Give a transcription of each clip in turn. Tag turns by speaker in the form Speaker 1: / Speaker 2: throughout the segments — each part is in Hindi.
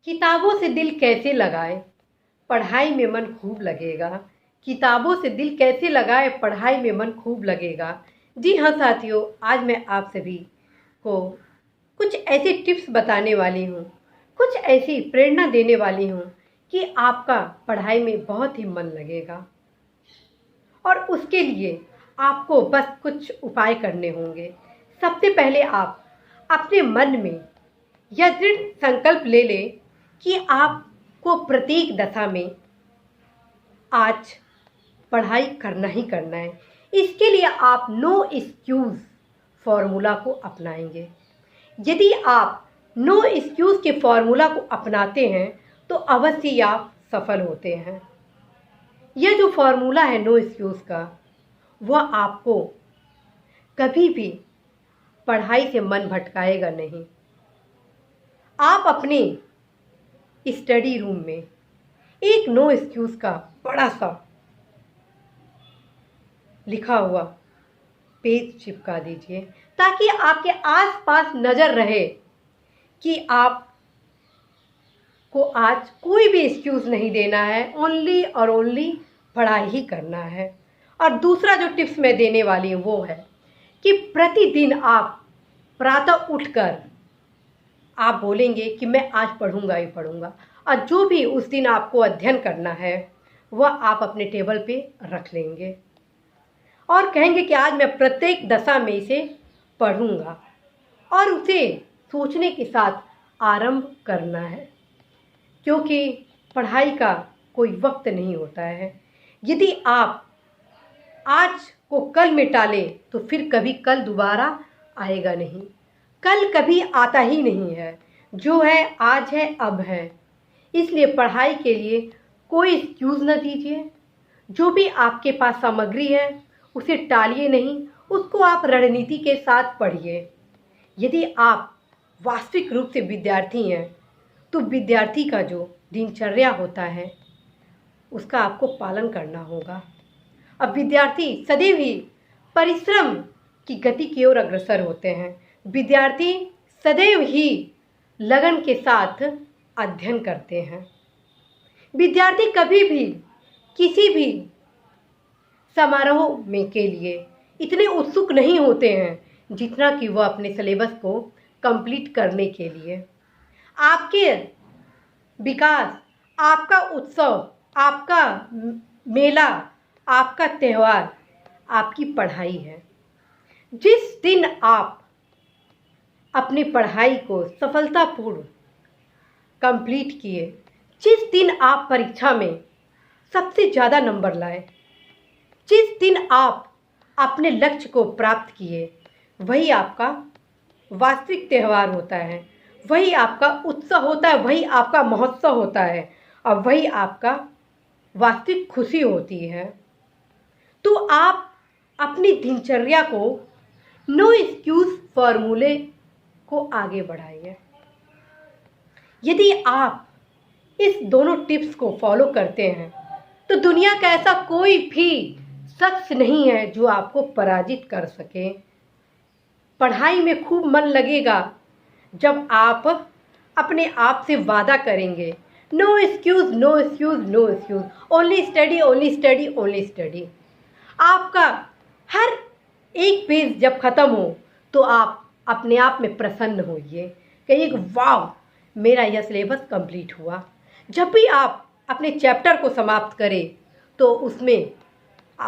Speaker 1: किताबों से दिल कैसे लगाए, पढ़ाई में मन खूब लगेगा। किताबों से दिल कैसे लगाए, पढ़ाई में मन खूब लगेगा। जी हाँ साथियों, आज मैं आप सभी को कुछ ऐसी टिप्स बताने वाली हूँ, कुछ ऐसी प्रेरणा देने वाली हूँ कि आपका पढ़ाई में बहुत ही मन लगेगा। और उसके लिए आपको बस कुछ उपाय करने होंगे। सबसे पहले आप अपने मन में यह दृढ़ संकल्प ले लें कि आपको प्रत्येक दशा में आज पढ़ाई करना ही करना है। इसके लिए आप नो एक्सक्यूज़ फॉर्मूला को अपनाएंगे। यदि आप नो एक्सक्यूज़ के फॉर्मूला को अपनाते हैं तो अवश्य ही आप सफल होते हैं। यह जो फॉर्मूला है नो एक्सक्यूज़ का, वह आपको कभी भी पढ़ाई से मन भटकाएगा नहीं। आप अपने स्टडी रूम में एक नो एक्सक्यूज़ का बड़ा सा लिखा हुआ पेज चिपका दीजिए, ताकि आपके आसपास नज़र रहे कि आप को आज कोई भी एक्सक्यूज़ नहीं देना है, ओनली और ओनली पढ़ाई ही करना है। और दूसरा जो टिप्स मैं देने वाली हूँ वो है कि प्रतिदिन आप प्रातः उठकर आप बोलेंगे कि मैं आज पढ़ूंगा ही पढ़ूंगा, और जो भी उस दिन आपको अध्ययन करना है वह आप अपने टेबल पे रख लेंगे और कहेंगे कि आज मैं प्रत्येक दशा में इसे पढ़ूंगा, और उसे सोचने के साथ आरंभ करना है, क्योंकि पढ़ाई का कोई वक्त नहीं होता है। यदि आप आज को कल में टालें तो फिर कभी कल दोबारा आएगा नहीं। कल कभी आता ही नहीं है, जो है आज है, अब है। इसलिए पढ़ाई के लिए कोई एक्सक्यूज़ न दीजिए। जो भी आपके पास सामग्री है उसे टालिए नहीं, उसको आप रणनीति के साथ पढ़िए। यदि आप वास्तविक रूप से विद्यार्थी हैं तो विद्यार्थी का जो दिनचर्या होता है उसका आपको पालन करना होगा। अब विद्यार्थी सदैव ही परिश्रम की गति की ओर अग्रसर होते हैं। विद्यार्थी सदैव ही लगन के साथ अध्ययन करते हैं। विद्यार्थी कभी भी किसी भी समारोह में के लिए इतने उत्सुक नहीं होते हैं जितना कि वह अपने सिलेबस को कंप्लीट करने के लिए। आपके विकास, आपका उत्सव, आपका मेला, आपका त्यौहार आपकी पढ़ाई है। जिस दिन आप अपनी पढ़ाई को सफलतापूर्ण कंप्लीट किए, जिस दिन आप परीक्षा में सबसे ज़्यादा नंबर लाए, जिस दिन आप अपने लक्ष्य को प्राप्त किए, वही आपका वास्तविक त्यौहार होता है, वही आपका उत्सव होता है, वही आपका महोत्सव होता है, और वही आपका वास्तविक खुशी होती है। तो आप अपनी दिनचर्या को नो एक्सक्यूज़ फॉर्मूले को आगे बढ़ाइए। यदि आप इस दोनों टिप्स को फॉलो करते हैं तो दुनिया का ऐसा कोई भी शख्स नहीं है जो आपको पराजित कर सके। पढ़ाई में खूब मन लगेगा जब आप अपने आप से वादा करेंगे, no excuse, no excuse, no excuse, only study, only study, only study. आपका हर एक पेज जब ख़त्म हो तो आप अपने आप में प्रसन्न होइए, कहिए कि वाह, मेरा यह सिलेबस कंप्लीट हुआ। जब भी आप अपने चैप्टर को समाप्त करें तो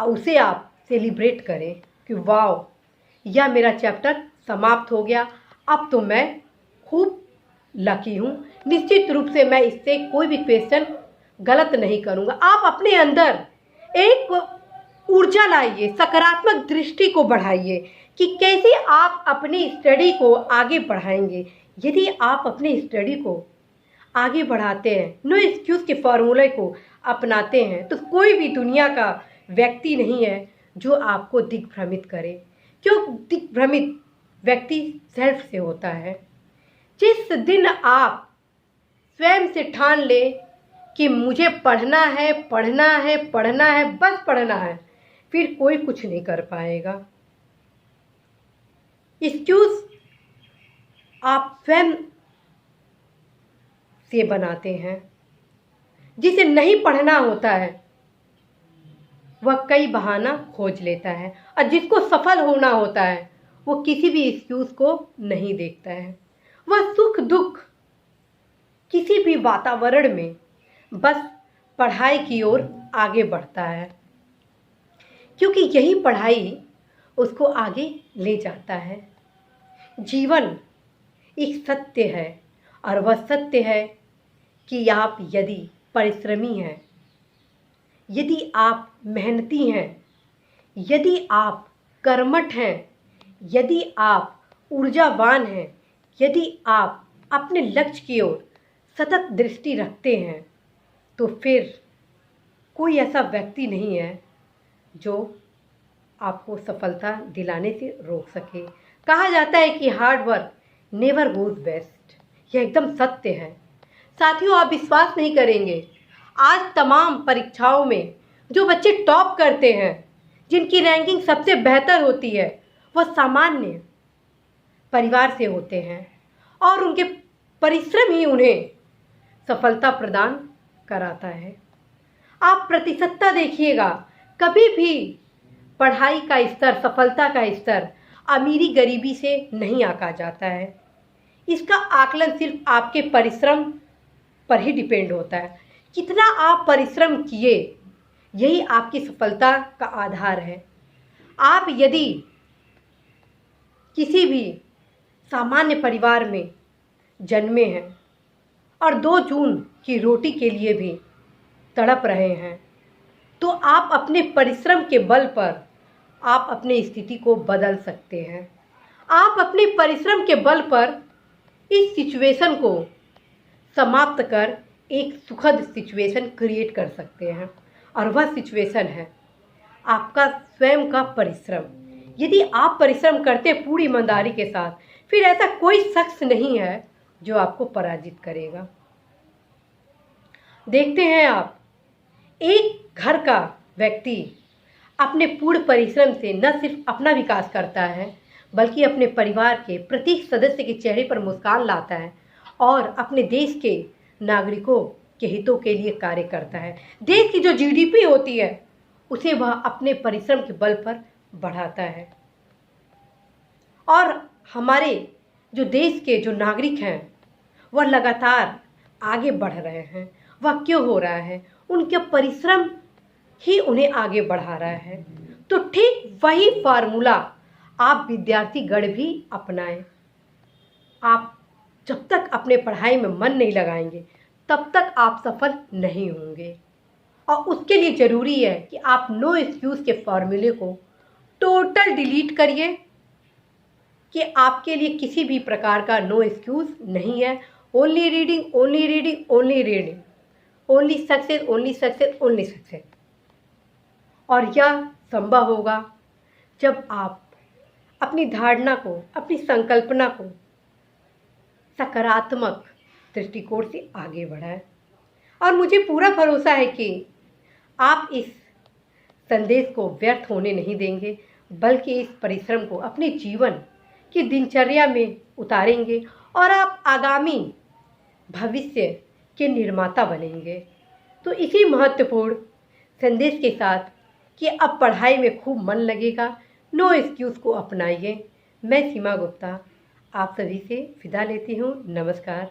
Speaker 1: उसे आप सेलिब्रेट करें कि वाह, यह मेरा चैप्टर समाप्त हो गया, अब तो मैं खूब लकी हूँ। निश्चित रूप से मैं इससे कोई भी क्वेश्चन गलत नहीं करूँगा। आप अपने अंदर एक ऊर्जा लाइए, सकारात्मक दृष्टि को बढ़ाइए कि कैसे आप अपनी स्टडी को आगे बढ़ाएंगे। यदि आप अपनी स्टडी को आगे बढ़ाते हैं, नो एक्सक्यूज़ के फॉर्मूले को अपनाते हैं, तो कोई भी दुनिया का व्यक्ति नहीं है जो आपको दिग्भ्रमित करे। क्यों दिग्भ्रमित व्यक्ति सेल्फ से होता है। जिस दिन आप स्वयं से ठान ले कि मुझे पढ़ना है, पढ़ना है, पढ़ना है, बस पढ़ना है, फिर कोई कुछ नहीं कर पाएगा। एक्सक्यूज़ आप स्वयं से बनाते हैं। जिसे नहीं पढ़ना होता है वह कई बहाना खोज लेता है, और जिसको सफल होना होता है वो किसी भी एक्सक्यूज को नहीं देखता है। वह सुख दुख किसी भी वातावरण में बस पढ़ाई की ओर आगे बढ़ता है, क्योंकि यही पढ़ाई उसको आगे ले जाता है। जीवन एक सत्य है, और वह सत्य है कि आप यदि परिश्रमी हैं, यदि आप मेहनती हैं, यदि आप कर्मठ हैं, यदि आप ऊर्जावान हैं, यदि आप अपने लक्ष्य की ओर सतत दृष्टि रखते हैं, तो फिर कोई ऐसा व्यक्ति नहीं है जो आपको सफलता दिलाने से रोक सके। कहा जाता है कि hard work never goes waste. यह एकदम सत्य है। साथियों, आप विश्वास नहीं करेंगे, आज तमाम परीक्षाओं में जो बच्चे टॉप करते हैं, जिनकी रैंकिंग सबसे बेहतर होती है, वह सामान्य परिवार से होते हैं, और उनके परिश्रम ही उन्हें सफलता प्रदान कराता है। आप प्रतिशतता देखिएगा, कभी भी पढ़ाई का स्तर, सफलता का स्तर अमीरी गरीबी से नहीं आंका जाता है। इसका आकलन सिर्फ आपके परिश्रम पर ही डिपेंड होता है। कितना आप परिश्रम किए, यही आपकी सफलता का आधार है। आप यदि किसी भी सामान्य परिवार में जन्मे हैं और 2 जून की रोटी के लिए भी तड़प रहे हैं, तो आप अपने परिश्रम के बल पर आप अपनी स्थिति को बदल सकते हैं। आप अपने परिश्रम के बल पर इस सिचुएशन को समाप्त कर एक सुखद सिचुएशन क्रिएट कर सकते हैं, और वह सिचुएशन है आपका स्वयं का परिश्रम। यदि आप परिश्रम करते पूरी ईमानदारी के साथ, फिर ऐसा कोई शख्स नहीं है जो आपको पराजित करेगा। देखते हैं आप, एक घर का व्यक्ति अपने पूर्ण परिश्रम से न सिर्फ अपना विकास करता है, बल्कि अपने परिवार के प्रत्येक सदस्य के चेहरे पर मुस्कान लाता है और अपने देश के नागरिकों के हितों के लिए कार्य करता है। देश की जो जीडीपी होती है उसे वह अपने परिश्रम के बल पर बढ़ाता है। और हमारे जो देश के जो नागरिक हैं वह लगातार आगे बढ़ रहे हैं। वह क्यों हो रहा है? उनके परिश्रम ही उन्हें आगे बढ़ा रहा है। तो ठीक वही फार्मूला आप विद्यार्थी गण भी अपनाएं। आप जब तक अपने पढ़ाई में मन नहीं लगाएंगे तब तक आप सफल नहीं होंगे, और उसके लिए ज़रूरी है कि आप नो एक्सक्यूज़ के फॉर्मूले को टोटल डिलीट करिए, कि आपके लिए किसी भी प्रकार का नो एक्सक्यूज़ नहीं है। Only reading, only reading, only reading, only success, only success, only success. और यह संभव होगा जब आप अपनी धारणा को, अपनी संकल्पना को सकारात्मक दृष्टिकोण से आगे बढ़ाएं। और मुझे पूरा भरोसा है कि आप इस संदेश को व्यर्थ होने नहीं देंगे, बल्कि इस परिश्रम को अपने जीवन की दिनचर्या में उतारेंगे और आप आगामी भविष्य के निर्माता बनेंगे। तो इसी महत्वपूर्ण संदेश के साथ कि अब पढ़ाई में खूब मन लगेगा, नो एक्सक्यूज़ को अपनाइए। मैं सीमा गुप्ता आप सभी से विदा लेती हूँ। नमस्कार।